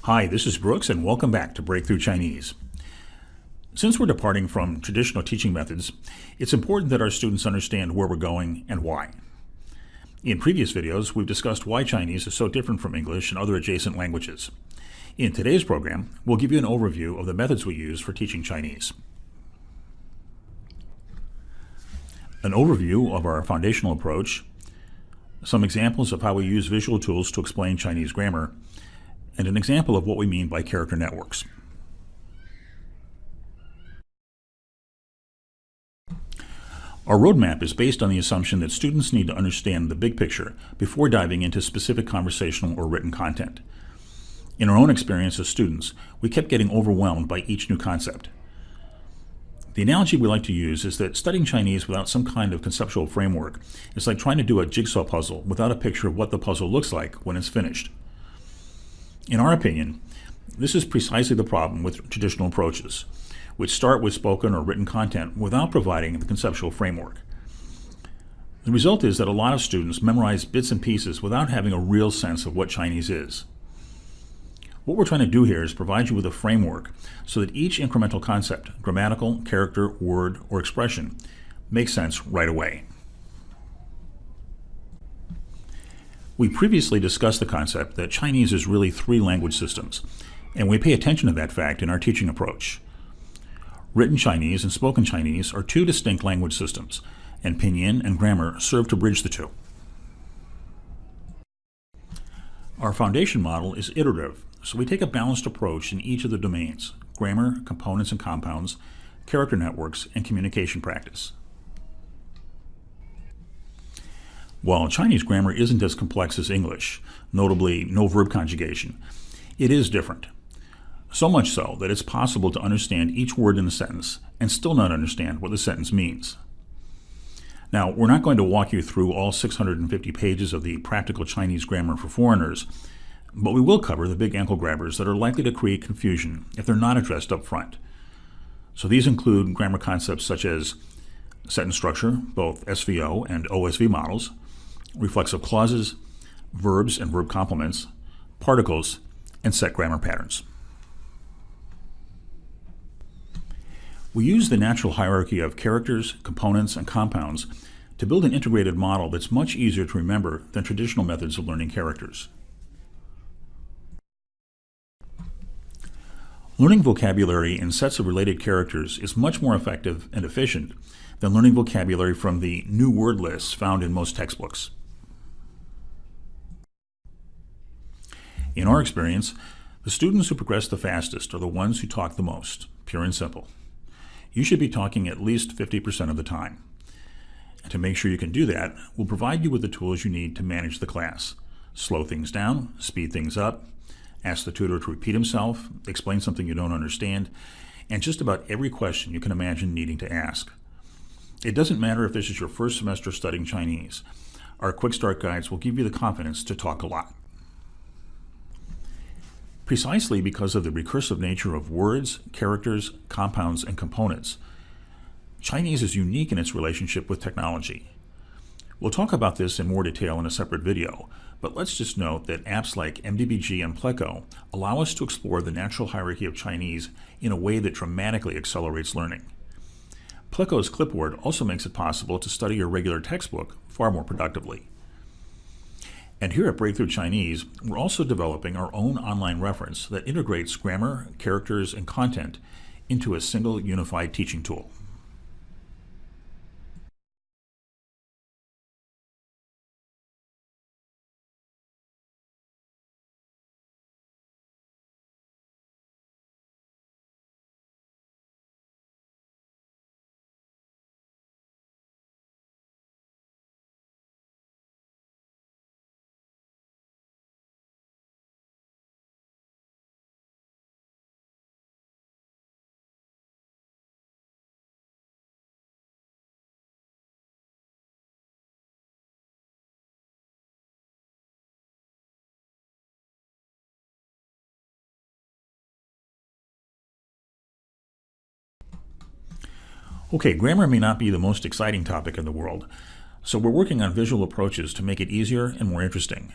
Hi, this is Brooks, and welcome back to Breakthru Chinese. Since we're departing from traditional teaching methods, it's important that our students understand where we're going and why. In previous videos, we've discussed why Chinese is so different from English and other adjacent languages. In today's program, we'll give you an overview of the methods we use for teaching Chinese. An overview of our foundational approach, some examples of how we use visual tools to explain Chinese grammar, and an example of what we mean by character networks. Our roadmap is based on the assumption that students need to understand the big picture before diving into specific conversational or written content. In our own experience as students, we kept getting overwhelmed by each new concept. The analogy we like to use is that studying Chinese without some kind of conceptual framework is like trying to do a jigsaw puzzle without a picture of what the puzzle looks like when it's finished. In our opinion, this is precisely the problem with traditional approaches, which start with spoken or written content without providing the conceptual framework. The result is that a lot of students memorize bits and pieces without having a real sense of what Chinese is. What we're trying to do here is provide you with a framework so that each incremental concept, grammatical, character, word, or expression, makes sense right away. We previously discussed the concept that Chinese is really 3 language systems, and we pay attention to that fact in our teaching approach. Written Chinese and spoken Chinese are 2 distinct language systems, and pinyin and grammar serve to bridge the 2. Our foundation model is iterative, so we take a balanced approach in each of the domains: grammar, components and compounds, character networks, and communication practice. While Chinese grammar isn't as complex as English, notably no verb conjugation, it is different. So much so that it's possible to understand each word in the sentence and still not understand what the sentence means. Now, we're not going to walk you through all 650 pages of the Practical Chinese Grammar for Foreigners, but we will cover the big ankle grabbers that are likely to create confusion if they're not addressed up front. So these include grammar concepts such as sentence structure, both SVO and OSV models, reflexive clauses, verbs and verb complements, particles, and set grammar patterns. We use the natural hierarchy of characters, components, and compounds to build an integrated model that's much easier to remember than traditional methods of learning characters. Learning vocabulary in sets of related characters is much more effective and efficient than learning vocabulary from the new word lists found in most textbooks. In our experience, the students who progress the fastest are the ones who talk the most, pure and simple. You should be talking at least 50% of the time. And to make sure you can do that, we'll provide you with the tools you need to manage the class. Slow things down, speed things up, ask the tutor to repeat himself, explain something you don't understand, and just about every question you can imagine needing to ask. It doesn't matter if this is your first semester studying Chinese. Our Quick Start guides will give you the confidence to talk a lot. Precisely because of the recursive nature of words, characters, compounds, and components, Chinese is unique in its relationship with technology. We'll talk about this in more detail in a separate video, but let's just note that apps like MDBG and Pleco allow us to explore the natural hierarchy of Chinese in a way that dramatically accelerates learning. Pleco's clipboard also makes it possible to study your regular textbook far more productively. And here at Breakthru Chinese, we're also developing our own online reference that integrates grammar, characters, and content into a single unified teaching tool. Okay, grammar may not be the most exciting topic in the world, so we're working on visual approaches to make it easier and more interesting.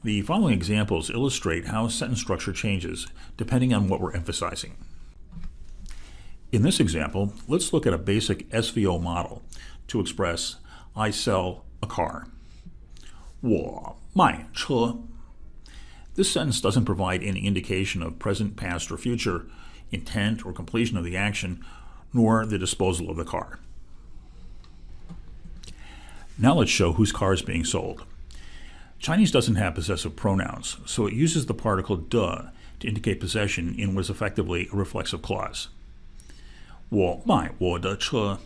The following examples illustrate how sentence structure changes depending on what we're emphasizing. In this example, let's look at a basic SVO model to express I sell a car. 我卖车. This sentence doesn't provide any indication of present, past, or future, intent, or completion of the action, nor the disposal of the car. Now let's show whose car is being sold. Chinese doesn't have possessive pronouns, so it uses the particle de to indicate possession in what is effectively a reflexive clause. 我卖我的车.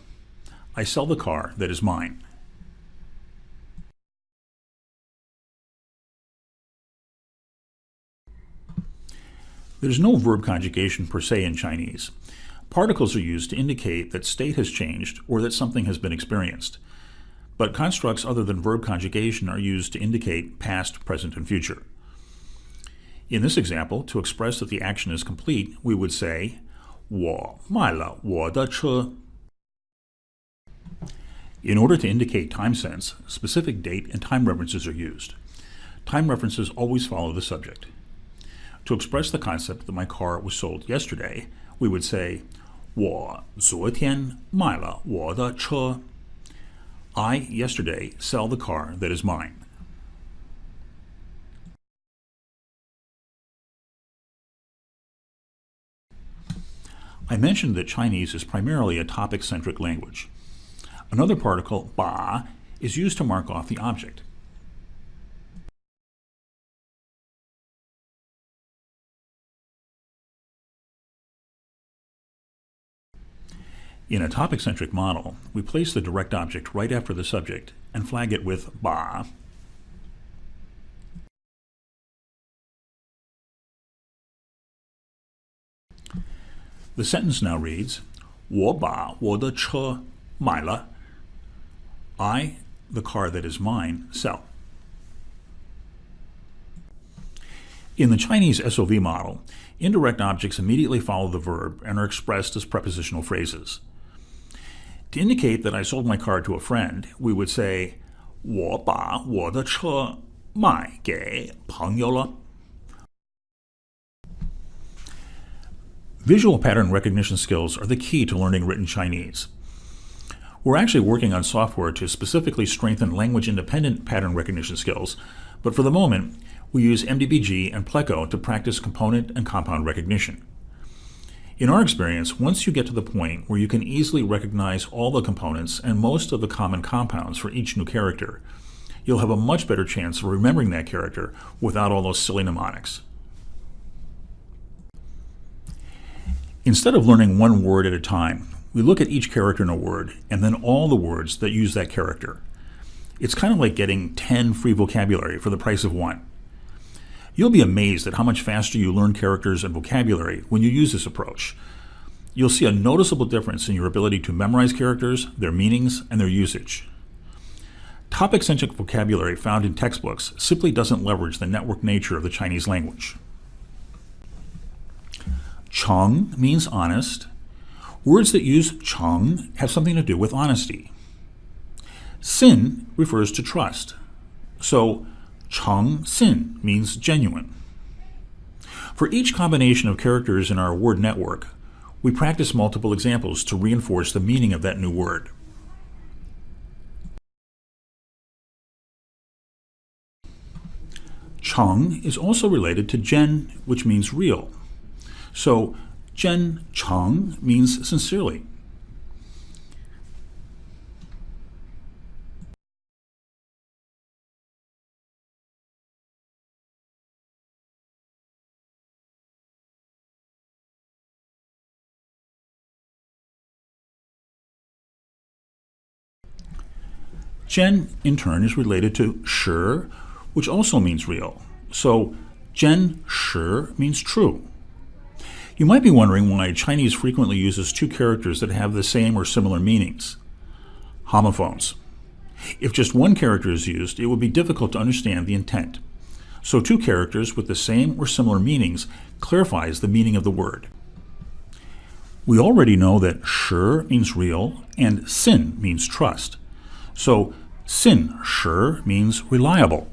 I sell the car that is mine. There's no verb conjugation per se in Chinese. Particles are used to indicate that state has changed or that something has been experienced. But constructs other than verb conjugation are used to indicate past, present, and future. In this example, to express that the action is complete, we would say 我卖了我的车. In order to indicate time sense, specific date and time references are used. Time references always follow the subject. To express the concept that my car was sold yesterday, we would say 我昨天卖了我的车. I, yesterday, sell the car that is mine. I mentioned that Chinese is primarily a topic-centric language. Another particle, ba, is used to mark off the object. In a topic-centric model, we place the direct object right after the subject and flag it with ba. The sentence now reads, 我把我的车买了. I, the car that is mine, sell. In the Chinese SOV model, indirect objects immediately follow the verb and are expressed as prepositional phrases. To indicate that I sold my car to a friend, we would say 我把我的车卖给朋友了. Visual pattern recognition skills are the key to learning written Chinese. We're actually working on software to specifically strengthen language-independent pattern recognition skills, but for the moment, we use MDBG and Pleco to practice component and compound recognition. In our experience, once you get to the point where you can easily recognize all the components and most of the common compounds for each new character, you'll have a much better chance of remembering that character without all those silly mnemonics. Instead of learning one word at a time, we look at each character in a word and then all the words that use that character. It's kind of like getting 10 free vocabulary for the price of one. You'll be amazed at how much faster you learn characters and vocabulary when you use this approach. You'll see a noticeable difference in your ability to memorize characters, their meanings, and their usage. Topic-centric vocabulary found in textbooks simply doesn't leverage the network nature of the Chinese language. Cheng means honest. Words that use cheng have something to do with honesty. Sin refers to trust. So, Cheng Sin means genuine. For each combination of characters in our word network, we practice multiple examples to reinforce the meaning of that new word. Cheng is also related to Zhen, which means real. So, Zhen Cheng means sincerely. Zhen, in turn, is related to shi, which also means real. So, Zhen shi means true. You might be wondering why Chinese frequently uses two characters that have the same or similar meanings. Homophones. If just one character is used, it would be difficult to understand the intent. So two characters with the same or similar meanings clarifies the meaning of the word. We already know that shi means real and sin means trust. So sin shi means reliable.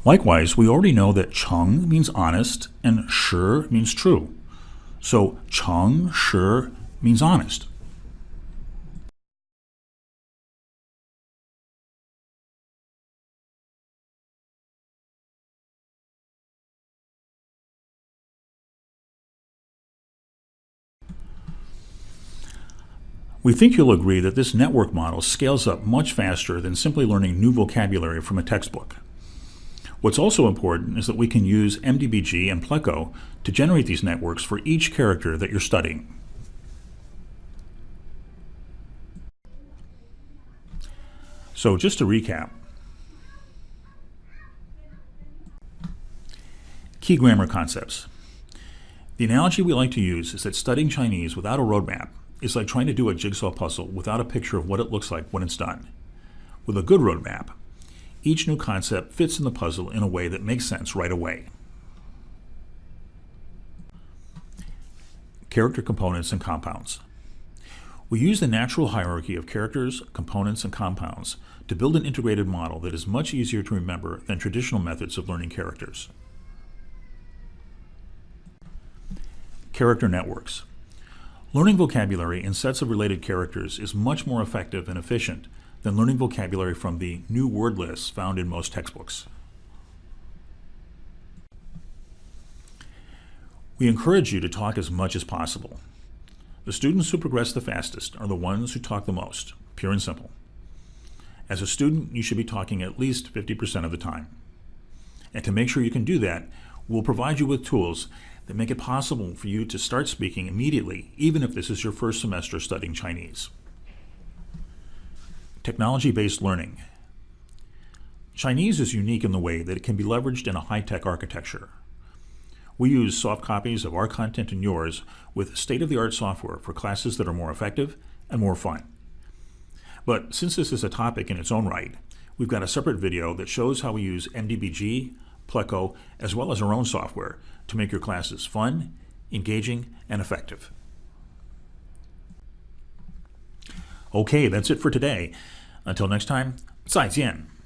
Likewise, we already know that Cheng means honest and Shi means true. So Cheng Shi means honest. We think you'll agree that this network model scales up much faster than simply learning new vocabulary from a textbook. What's also important is that we can use MDBG and Pleco to generate these networks for each character that you're studying. So just to recap, key grammar concepts. The analogy we like to use is that studying Chinese without a roadmap is like trying to do a jigsaw puzzle without a picture of what it looks like when it's done. With a good roadmap, each new concept fits in the puzzle in a way that makes sense right away. Character components and compounds. We use the natural hierarchy of characters, components, and compounds to build an integrated model that is much easier to remember than traditional methods of learning characters. Character networks. Learning vocabulary in sets of related characters is much more effective and efficient than learning vocabulary from the new word lists found in most textbooks. We encourage you to talk as much as possible. The students who progress the fastest are the ones who talk the most, pure and simple. As a student, you should be talking at least 50% of the time. And to make sure you can do that, we'll provide you with tools that make it possible for you to start speaking immediately, even if this is your first semester studying Chinese. Technology-based learning. Chinese is unique in the way that it can be leveraged in a high-tech architecture. We use soft copies of our content and yours with state-of-the-art software for classes that are more effective and more fun. But since this is a topic in its own right, we've got a separate video that shows how we use MDBG, Pleco, as well as our own software to make your classes fun, engaging, and effective. Okay, that's it for today. Until next time, 再见.